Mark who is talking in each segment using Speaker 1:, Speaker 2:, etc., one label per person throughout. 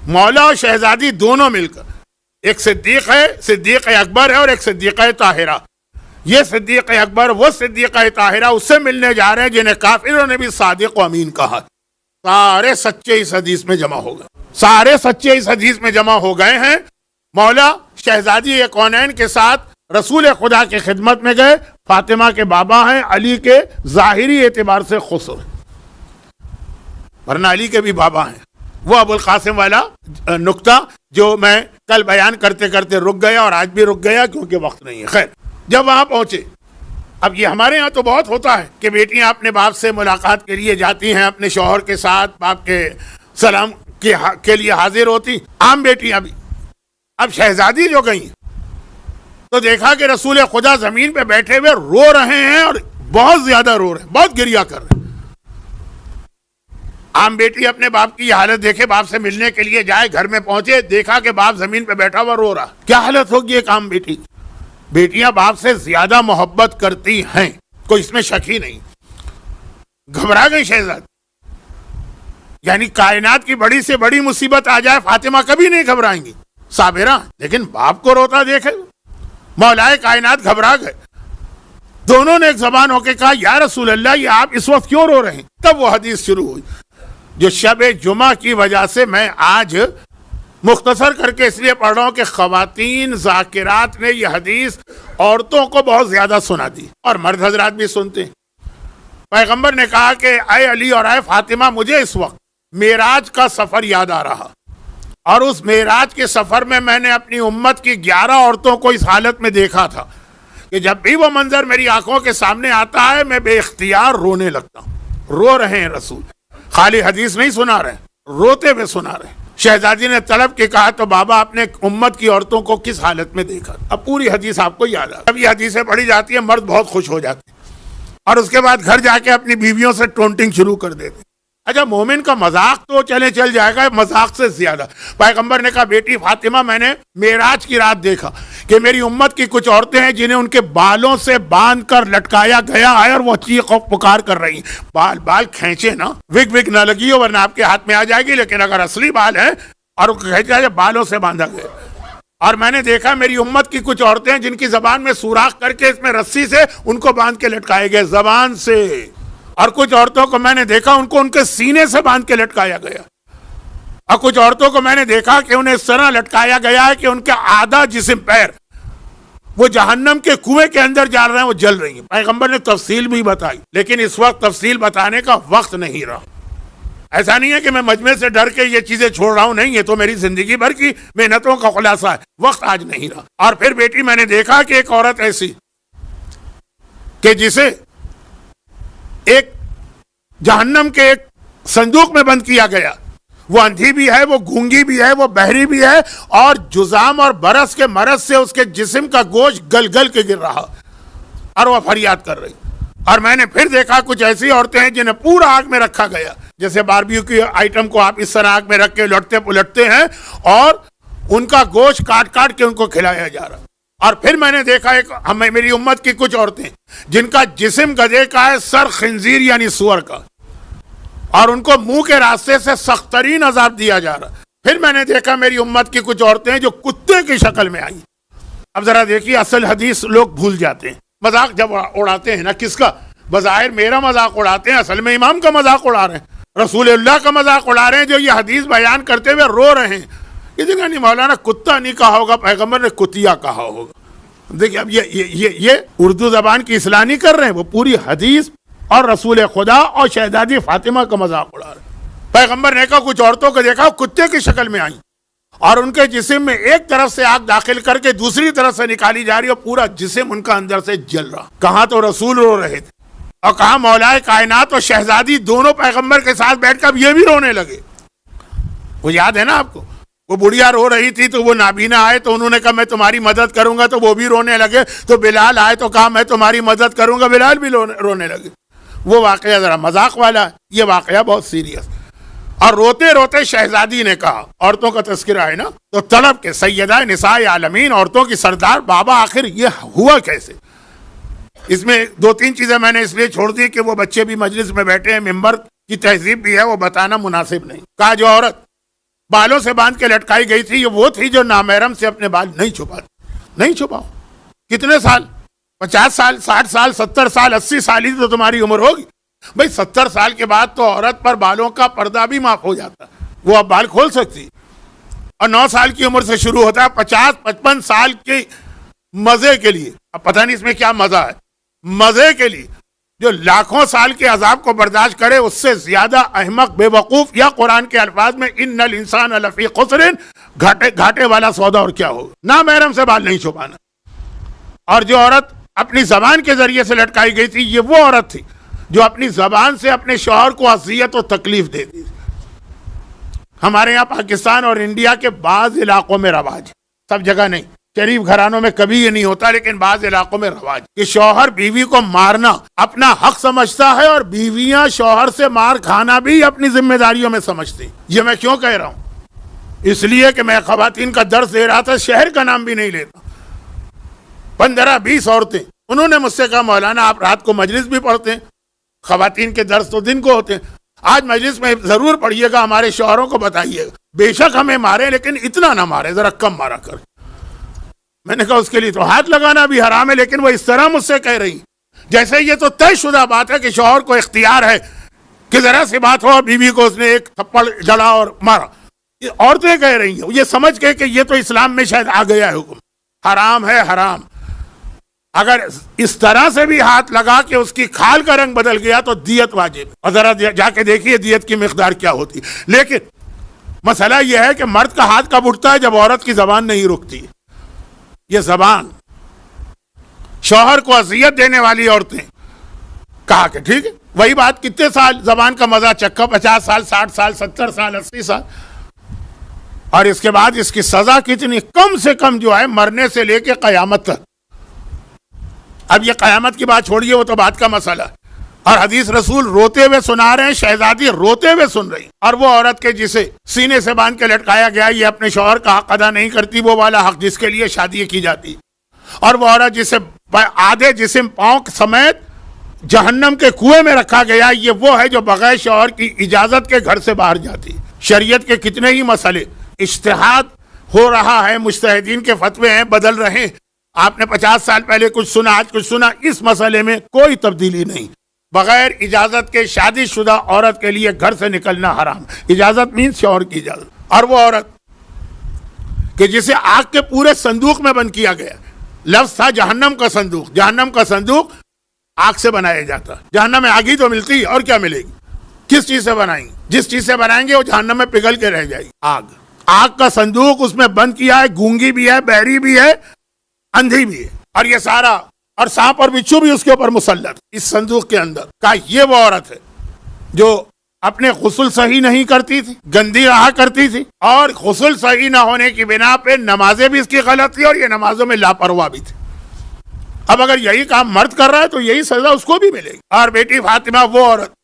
Speaker 1: مولا اور شہزادی دونوں مل کر، ایک صدیق ہے، صدیق اکبر ہے، اور ایک صدیقہ طاہرہ. یہ صدیق اکبر وہ صدیقہ طاہرہ اس سے ملنے جا رہے ہیں جنہیں کافروں نے بھی صادق و امین کہا. سارے سچے اس حدیث میں جمع ہو گئے، سارے سچے اس حدیث میں جمع ہو گئے ہیں. مولا شہزادی کونین کے ساتھ رسول خدا کی خدمت میں گئے. فاطمہ کے بابا ہیں، علی کے ظاہری اعتبار سے خسر ہیں، ورنہ علی کے بھی بابا ہیں. وہ ابو القاسم والا نقطہ جو میں کل بیان کرتے کرتے رک گیا اور آج بھی رک گیا کیونکہ وقت نہیں ہے. خیر، جب وہاں پہنچے، اب یہ ہمارے ہاں تو بہت ہوتا ہے کہ بیٹیاں اپنے باپ سے ملاقات کے لیے جاتی ہیں، اپنے شوہر کے ساتھ باپ کے سلام کے لیے حاضر ہوتی، عام بیٹیاں بھی. اب شہزادی جو گئیں تو دیکھا کہ رسول خدا زمین پہ بیٹھے ہوئے رو رہے ہیں، اور بہت زیادہ رو رہے ہیں، بہت گریہ کر رہے ہیں. عام بیٹی اپنے باپ کی یہ حالت دیکھے، باپ سے ملنے کے لیے جائے، گھر میں پہنچے، دیکھا کہ باپ زمین پہ بیٹھا ہوا رو رہا. کیا حالت ہوگی ایک عام بیٹی؟ بیٹیاں باپ سے زیادہ محبت کرتی ہیں، کوئی اس میں شک ہی نہیں. گھبرا گئی شہزادی. یعنی کائنات کی بڑی سے بڑی مصیبت آ جائے، فاطمہ کبھی نہیں گھبرائیں گی، صابرہ. لیکن باپ کو روتا دیکھے مولائے کائنات گھبرا گئے. دونوں نے ایک زبان ہو کے کہا، یا رسول اللہ، یہ آپ اس وقت کیوں رو رہے ہیں؟ تب وہ حدیث شروع ہوئی جو شب جمعہ کی وجہ سے میں آج مختصر کر کے اس لیے پڑھ رہا ہوں کہ خواتین ذاکرات نے یہ حدیث عورتوں کو بہت زیادہ سنا دی، اور مرد حضرات بھی سنتے ہیں. پیغمبر نے کہا کہ اے علی اور اے فاطمہ، مجھے اس وقت معراج کا سفر یاد آ رہا، اور اس معراج کے سفر میں نے اپنی امت کی 11 عورتوں کو اس حالت میں دیکھا تھا کہ جب بھی وہ منظر میری آنکھوں کے سامنے آتا ہے میں بے اختیار رونے لگتا ہوں. رو رہے ہیں رسول، خالی حدیث نہیں سنا رہے، روتے ہوئے سنا رہے ہیں. شہزادی نے طلب کے کہا، تو بابا اپنے امت کی عورتوں کو کس حالت میں دیکھا؟ اب پوری حدیث آپ کو یاد آ. جب یہ حدیثیں پڑھی جاتی ہیں مرد بہت خوش ہو جاتے ہیں، اور اس کے بعد گھر جا کے اپنی بیویوں سے ٹونٹنگ شروع کر دیتے ہیں. اچھا، مومن کا مذاق تو چل جائے گا، مذاق سے زیادہ. پیغمبر نے کہا، بیٹی فاطمہ، میں نے معراج کی رات دیکھا کہ میری امت کی کچھ عورتیں ہیں جنہیں ان کے بالوں سے باندھ کر لٹکایا گیا ہے، اور وہ چیخ و پکار کر رہی ہیں. بال کھینچے نا، وگ نہ لگی ہو ورنہ آپ کے ہاتھ میں آ جائے گی، لیکن اگر اصلی بال ہے اور کھینچا جائے، بالوں سے باندھا گیا. اور میں نے دیکھا میری امت کی کچھ عورتیں ہیں جن کی زبان میں سوراخ کر کے اس میں رسی سے ان کو باندھ کے لٹکائے گئے، زبان سے. اور کچھ عورتوں کو میں نے دیکھا ان کو ان کے سینے سے باندھ کے لٹکایا گیا. اور کچھ عورتوں کو میں نے دیکھا کہ انہیں اس طرح لٹکایا گیا ہے کہ ان کا آدھا جسم، پیر، وہ جہنم کے کنویں کے اندر جا رہے ہیں، وہ جل رہی ہیں. پیغمبر نے تفصیل بھی بتائی، لیکن اس وقت تفصیل بتانے کا وقت نہیں رہا. ایسا نہیں ہے کہ میں مجمع سے ڈر کے یہ چیزیں چھوڑ رہا ہوں، نہیں، یہ تو میری زندگی بھر کی محنتوں کا خلاصہ ہے. وقت آج نہیں رہا. اور پھر بیٹی میں نے دیکھا کہ ایک عورت ایسی کہ جسے ایک جہنم کے ایک صندوق میں بند کیا گیا، وہ اندھی بھی ہے، وہ گونگی بھی ہے، وہ بہری بھی ہے، اور جزام اور برس کے مرض سے اس کے جسم کا گوشت گل گل کے گر رہا، اور وہ فریاد کر رہی. اور میں نے پھر دیکھا کچھ ایسی عورتیں ہیں جنہیں پورا آگ میں رکھا گیا، جیسے باربیکیو کی آئٹم کو آپ اس طرح آگ میں رکھ کے لٹتے پلٹتے ہیں، اور ان کا گوشت کاٹ کاٹ کے ان کو کھلایا جا رہا. اور پھر میں نے دیکھا میری امت کی کچھ عورتیں جن کا جسم گدھے کا ہے، سر خنزیر یعنی سور کا، اور ان کو منہ کے راستے سے سخت ترین عذاب دیا جا رہا. پھر میں نے دیکھا میری امت کی کچھ عورتیں جو کتے کی شکل میں آئی. اب ذرا دیکھیے، اصل حدیث لوگ بھول جاتے ہیں. مذاق جب اڑاتے ہیں نا، کس کا؟ بظاہر میرا مذاق اڑاتے ہیں، اصل میں امام کا مذاق اڑا رہے ہیں، رسول اللہ کا مذاق اڑا رہے ہیں، جو یہ حدیث بیان کرتے ہوئے رو رہے ہیں. یہ جگہ نہیں مولانا کتا نہیں کہا ہوگا، پیغمبر نے کتیا کہا ہوگا. دیکھیے اب یہ اردو زبان کی اصلاح نہیں کر رہے ہیں، وہ پوری حدیث اور رسول خدا اور شہزادی فاطمہ کا مذاق اڑا رہے ہیں. پیغمبر نے کہا کچھ عورتوں کو دیکھا کتے کی شکل میں آئیں، اور ان کے جسم میں ایک طرف سے آگ داخل کر کے دوسری طرف سے نکالی جا رہی، اور پورا جسم ان کا اندر سے جل رہا. کہاں تو رسول رو رہے تھے، اور کہاں مولائے کائنات اور شہزادی دونوں پیغمبر کے ساتھ بیٹھ کر یہ بھی رونے لگے. وہ یاد ہے نا آپ کو، وہ بڑھیا رو رہی تھی تو وہ نابینا آئے تو انہوں نے کہا میں تمہاری مدد کروں گا، تو وہ بھی رونے لگے. تو بلال آئے تو کہا میں تمہاری مدد کروں گا، بلال بھی رونے لگے. وہ واقعہ ذرا مذاق والا ہے، یہ واقعہ بہت سیریس. اور روتے روتے شہزادی نے کہا، عورتوں کا تذکرہ ہے نا، تو طلب کے سیدہ نساء عالمین، عورتوں کی سردار، بابا آخر یہ ہوا کیسے؟ اس میں 2-3 چیزیں میں نے اس لیے چھوڑ دی کہ وہ بچے بھی مجلس میں بیٹھے ہیں، ممبر کی تہذیب بھی ہے، وہ بتانا مناسب نہیں. کہا جو عورت بالوں سے باندھ کے لٹکائی گئی تھی، یہ وہ تھی جو نامحرم سے اپنے بال نہیں چھپاتی. نہیں چھپاؤ. کتنے سال؟ 50 سال، 60 سال، 70 سال، 80 سال ہی تو تمہاری عمر ہوگی. بھائی 70 سال کے بعد تو عورت پر بالوں کا پردہ بھی معاف ہو جاتا، وہ اب بال کھول سکتی. اور 9 سال کی عمر سے شروع ہوتا ہے 50-55 سال کے مزے کے لیے. اب پتہ نہیں اس میں کیا مزہ ہے. مزے کے لیے جو لاکھوں سال کے عذاب کو برداشت کرے اس سے زیادہ احمق، بے وقوف، یا قرآن کے الفاظ میں ان الانسان لفی خسر، گھاٹے والا سودا اور کیا ہوگا. نامحرم سے بال نہیں چھپانا. اور جو عورت اپنی زبان کے ذریعے سے لٹکائی گئی تھی، یہ وہ عورت تھی جو اپنی زبان سے اپنے شوہر کو اذیت و تکلیف دیتی تھی. ہمارے یہاں پاکستان اور انڈیا کے بعض علاقوں میں رواج، سب جگہ نہیں، شریف گھرانوں میں کبھی یہ نہیں ہوتا، لیکن بعض علاقوں میں رواج کہ شوہر بیوی کو مارنا اپنا حق سمجھتا ہے، اور بیویاں شوہر سے مار کھانا بھی اپنی ذمہ داریوں میں سمجھتی. یہ میں کیوں کہہ رہا ہوں؟ اس لیے کہ میں خواتین کا درس دے رہا تھا، شہر کا نام بھی نہیں لیتا. 15-20 عورتیں انہوں نے مجھ سے کہا مولانا آپ رات کو مجلس بھی پڑھتے ہیں، خواتین کے درس تو دن کو ہوتے ہیں، آج مجلس میں ضرور پڑھیے گا، ہمارے شوہروں کو بتائیے گا بے شک ہمیں مارے لیکن اتنا نہ مارے، ذرا کم مارا کر. میں نے کہا اس کے لیے تو ہاتھ لگانا بھی حرام ہے، لیکن وہ اس طرح مجھ سے کہہ رہی جیسے یہ تو طے شدہ بات ہے کہ شوہر کو اختیار ہے کہ ذرا سی بات ہو اور بیوی کو اس نے ایک تھپڑ جڑا اور مارا. عورتیں کہہ رہی ہیں یہ سمجھ کے کہ یہ تو اسلام میں شاید آ گیا ہے حکم. حرام ہے، حرام. اگر اس طرح سے بھی ہاتھ لگا کہ اس کی کھال کا رنگ بدل گیا تو دیت واجب. اور ذرا جا کے دیکھیے دیت کی مقدار کیا ہوتی. لیکن مسئلہ یہ ہے کہ مرد کا ہاتھ کب اٹھتا ہے؟ جب عورت کی زبان نہیں رکتی. یہ زبان شوہر کو اذیت دینے والی عورتیں، کہا کہ ٹھیک ہے وہی بات، کتنے سال زبان کا مزہ چکھا، 50 سال، 60 سال، 70 سال، 80 سال. اور اس کے بعد اس کی سزا کتنی؟ کم سے کم جو ہے مرنے سے لے کے قیامت تک. اب یہ قیامت کی بات چھوڑیے، وہ تو بات کا مسئلہ ہے. اور حدیث رسول روتے ہوئے سنا رہے ہیں، شہزادی روتے ہوئے سن رہی. اور وہ عورت کے جسے سینے سے باندھ کے لٹکایا گیا، یہ اپنے شوہر کا حق ادا نہیں کرتی، وہ والا حق جس کے لیے شادی کی جاتی. اور وہ عورت جسے آدھے جسم پاؤں سمیت جہنم کے کنویں میں رکھا گیا، یہ وہ ہے جو بغیر شوہر کی اجازت کے گھر سے باہر جاتی. شریعت کے کتنے ہی مسئلے اجتہاد ہو رہا ہے، مجتہدین کے فتوے ہیں، بدل رہے ہیں. آپ نے 50 سال پہلے کچھ سنا، آج کچھ سنا. اس مسئلے میں کوئی تبدیلی نہیں. بغیر اجازت کے شادی شدہ عورت کے لیے گھر سے نکلنا حرام. اجازت مینس شوہر کی اجازت. اور وہ عورت کہ جسے آگ کے پورے صندوق میں بند کیا گیا، لفظ تھا جہنم کا صندوق. جہنم کا صندوق آگ سے بنایا جاتا. جہنم میں آگ ہی تو ملتی ہے، اور کیا ملے گی؟ کس چیز سے بنائیں گے؟ جس چیز سے بنائیں گے وہ جہنم میں پگھل کے رہ جائے گی. آگ کا صندوق اس میں بند کیا ہے، گونگی بھی ہے، بہری بھی ہے، اندھی بھی ہے، اور یہ سارا، اور سانپ اور بچھو بھی اس کے اوپر مسلط اس صندوق کے اندر. کہا یہ وہ عورت ہے جو اپنے غسل صحیح نہیں کرتی تھی، گندی رہا کرتی تھی، اور غسل صحیح نہ ہونے کی بنا پہ نمازیں بھی اس کی غلط تھی، اور یہ نمازوں میں لاپرواہ بھی تھی. اب اگر یہی کام مرد کر رہا ہے تو یہی سزا اس کو بھی ملے گی. اور بیٹی فاطمہ وہ عورت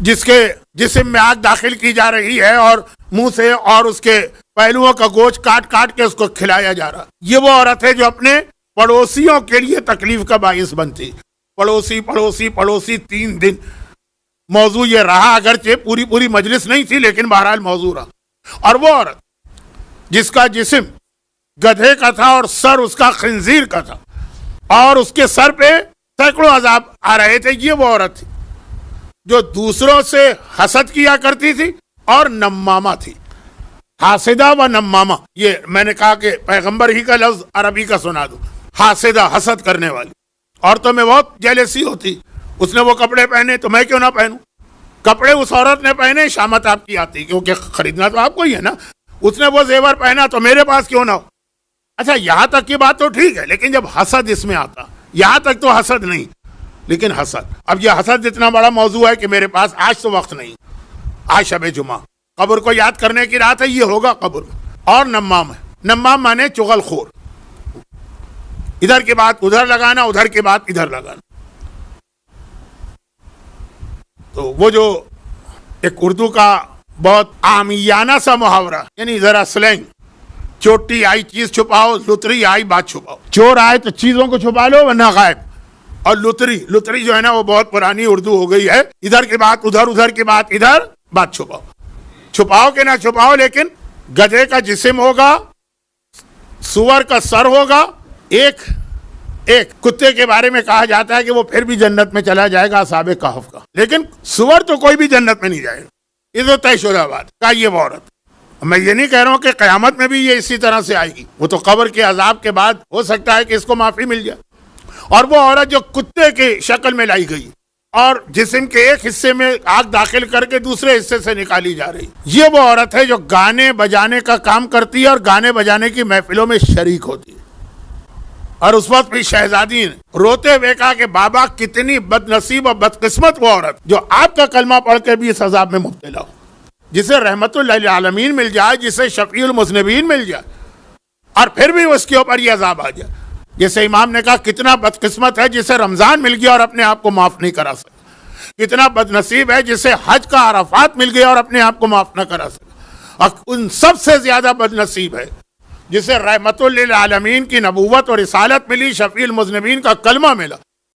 Speaker 1: جس کے جسم میں آگ داخل کی جا رہی ہے اور منہ سے اور اس کے پہلوؤں کا گوشت کاٹ کاٹ کے اس کو کھلایا جا رہا. یہ وہ عورت ہے جو اپنے پڑوسیوں کے لیے تکلیف کا باعث بنتی. پڑوسی پڑوسی پڑوسی 3 دن موضوع یہ رہا، اگرچہ پوری مجلس نہیں تھی لیکن بہرحال موضوع رہا. اور وہ عورت جس کا جسم گدھے کا تھا اور سر اس کا خنزیر کا تھا، اور اس کے سر پہ سینکڑوں عذاب آ رہے تھے، یہ وہ عورت تھی جو دوسروں سے حسد کیا کرتی تھی اور نمامہ تھی. حاسدہ و نمامہ، یہ میں نے کہا کہ پیغمبر ہی کا لفظ عربی کا سنا دو. حاسدہ، حسد کرنے والی. عورتوں میں بہت جیلسی ہوتی، اس نے وہ کپڑے پہنے تو میں کیوں نہ پہنوں. کپڑے اس عورت نے پہنے، شامت آپ کی آتی، کیونکہ خریدنا تو آپ کو ہی ہے نا. اس نے وہ زیور پہنا تو میرے پاس کیوں نہ ہو. اچھا یہاں تک کی بات تو ٹھیک ہے، لیکن جب حسد اس میں آتا، یہاں تک تو حسد نہیں، لیکن حسد. اب یہ حسد اتنا بڑا موضوع ہے کہ میرے پاس آج تو وقت نہیں، آج شب جمعہ قبر کو یاد کرنے کی رات ہے، یہ ہوگا قبر میں. اور نمام ہے، نمام مانے چغل خور، ادھر کی بات ادھر لگانا، ادھر کی بات ادھر لگانا. تو وہ جو ایک اردو کا بہت عامیانہ سا محاورہ، یعنی ذرا سلینگ، چوٹی آئی چیز چھپاؤ، لتری آئی بات چھپاؤ. چور آئے تو چیزوں کو چھپا لو ورنہ غائب. اور لتری جو ہے نا وہ بہت پرانی اردو ہو گئی ہے، ادھر کی بات ادھر، ادھر کی بات ادھر، بات چھپاؤ. چھپاؤ کہ نہ چھپاؤ لیکن گدھے کا جسم ہوگا, سور کا سر ہوگا, ایک کتے کے بارے میں کہا جاتا ہے کہ وہ پھر بھی جنت میں چلا جائے گا اصحاب کہف کا, لیکن سور تو کوئی بھی جنت میں نہیں جائے گا. یہ تو طے شدہ بات کا. یہ وہ عورت, میں یہ نہیں کہہ رہا ہوں کہ قیامت میں بھی یہ اسی طرح سے آئے گی, وہ تو قبر کے عذاب کے بعد ہو سکتا ہے کہ اس کو معافی مل جائے. اور وہ عورت جو کتے کی شکل میں لائی گئی اور جسم کے ایک حصے میں آگ داخل کر کے دوسرے حصے سے نکالی جا رہی, یہ وہ عورت ہے جو گانے بجانے کا کام کرتی ہے اور گانے بجانے کی محفلوں میں شریک ہوتی ہے. اور اس وقت بھی شہزادی نے روتے ہوئے کہا کہ بابا کتنی بد نصیب اور بدقسمت وہ عورت جو آپ کا کلمہ پڑھ کے بھی اس عذاب میں مبتلا ہو, جسے رحمت اللہ للعالمین مل جائے, جسے شفیع المذنبین مل جائے, اور پھر بھی اس کے اوپر یہ عذاب آ جائے. جیسے امام نے کہا کتنا بدقسمت ہے جسے رمضان مل گیا اور اپنے آپ کو معاف نہیں کرا سکا, کتنا بد نصیب ہے جسے حج کا عرفات مل گیا اور اپنے آپ کو معاف نہ کرا سکا, اور ان سب سے زیادہ بد نصیب ہے جسے رحمت للعالمین کی نبوت اور رسالت ملی, شفیع المذنبین کا کلمہ ملا,